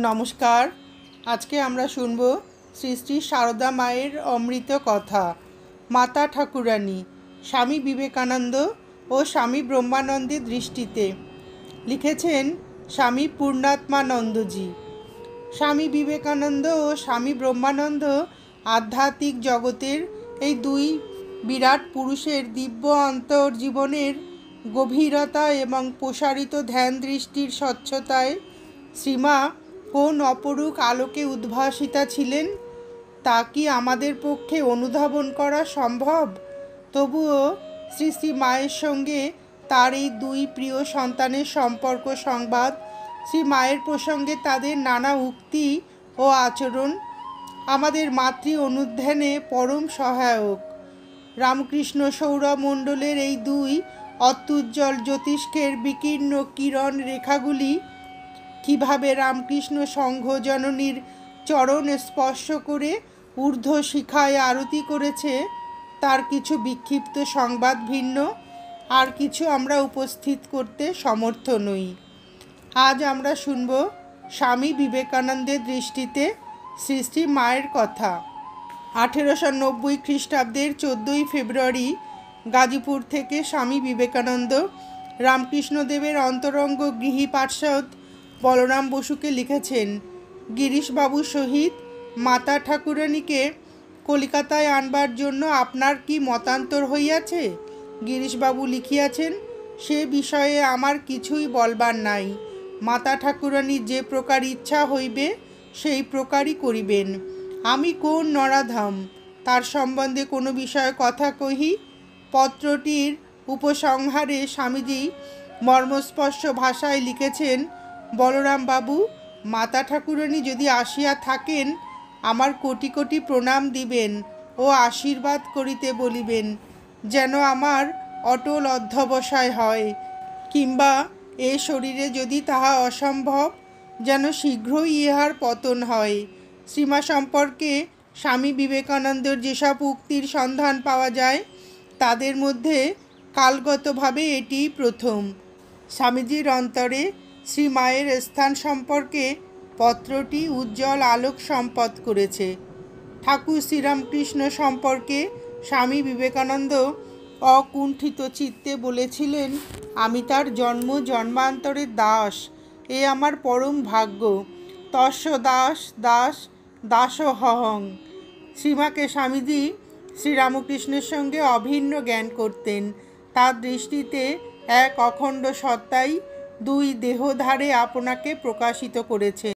নমস্কার। আজকে আমরা শুনব শ্রী শ্রী সারদা মায়ের অমৃত কথা। মাতা ঠাকুরানী, স্বামী বিবেকানন্দ ও স্বামী ব্রহ্মানন্দের দৃষ্টিতে। লিখেছেন স্বামী পূর্ণাত্মানন্দজি। স্বামী বিবেকানন্দ ও স্বামী ব্রহ্মানন্দ আধ্যাত্মিক জগতের এই দুই বিরাট পুরুষের দিব্য অন্তর্জীবনের গভীরতা এবং প্রসারিত ধ্যান দৃষ্টির স্বচ্ছতায় শ্রীমা কোন অপরূপ আলোকে উদ্ভাসিতা ছিলেন তা কি আমাদের পক্ষে অনুধাবন করা সম্ভব? তবুও শ্রী শ্রী মায়ের সঙ্গে তার এই দুই প্রিয় সন্তানের সম্পর্ক সংবাদ, শ্রী মায়ের প্রসঙ্গে তাদের নানা উক্তি ও আচরণ আমাদের মাতৃ অনুধ্যানে পরম সহায়ক। রামকৃষ্ণ সৌরমণ্ডলের এই দুই অত্যুজ্জ্বল জ্যোতিষ্কের বিকীর্ণ কিরণ রেখাগুলি কিভাবে রামকৃষ্ণ সংঘ জননীর চরণ স্পর্শ করে ঊর্ধ্ব শিখায় আরতি করেছে তার কিছু বিক্ষিপ্ত সংবাদ ভিন্ন আর কিছু আমরা উপস্থিত করতে সমর্থ নই। আজ আমরা শুনব স্বামী বিবেকানন্দের দৃষ্টিতে শ্রী শ্রী মায়ের কথা। 1890 খ্রিস্টাব্দের 14 ফেব্রুয়ারি গাজীপুর থেকে স্বামী বিবেকানন্দ রামকৃষ্ণদেবের অন্তরঙ্গ গৃহী পার্ষদ বলরাম বসুকে লিখেছেন, গিরিশবাবুর সহিত মাতা ঠাকুরানীকে কলিকাতায় আনবার জন্য আপনার কি মতান্তর হইয়াছে? গিরিশবাবু লিখিয়াছেন, সে বিষয়ে আমার কিছুই বলবার নাই। মাতা ঠাকুরানীর যে প্রকার ইচ্ছা হইবে সেই প্রকারই করিবেন। আমি কোন নরাধাম তার সম্বন্ধে কোনো বিষয়ে কথা কহি? পত্রটির উপসংহারে স্বামীজি মর্মস্পর্শ ভাষায় লিখেছেন, বলরাম বাবু, মাতা ঠাকুরানী যদি আসিয়া থাকেন আমার কোটি কোটি প্রণাম দিবেন ও আশীর্বাদ করিতে বলিবেন, যেন আমার অটল অধ্যবসায় হয়, কিংবা এ শরীরে যদি তাহা অসম্ভব যেন শীঘ্রই ইহার পতন হয়। শ্রীমা সম্পর্কে স্বামী বিবেকানন্দের যেসব উক্তির সন্ধান পাওয়া যায় তাদের মধ্যে কালগতভাবে এটিই প্রথম। স্বামীজির অন্তরে শ্রী মায়ের স্থান সম্পর্কে পত্রটি উজ্জ্বল আলোক সম্পদ করেছে। ঠাকুর শ্রীরামকৃষ্ণ সম্পর্কে স্বামী বিবেকানন্দ অকুণ্ঠিত চিত্তে বলেছিলেন, আমি তার জন্ম জন্মান্তরের দাস, এ আমার পরম ভাগ্য। তস্য দাস দাস দাসোহং। শ্রীমাকে স্বামীজি শ্রীরামকৃষ্ণের সঙ্গে অভিন্ন জ্ঞান করতেন। তার দৃষ্টিতে এক অখণ্ড সত্তাই দুই দেহধারে আপনাকে প্রকাশিত করেছে।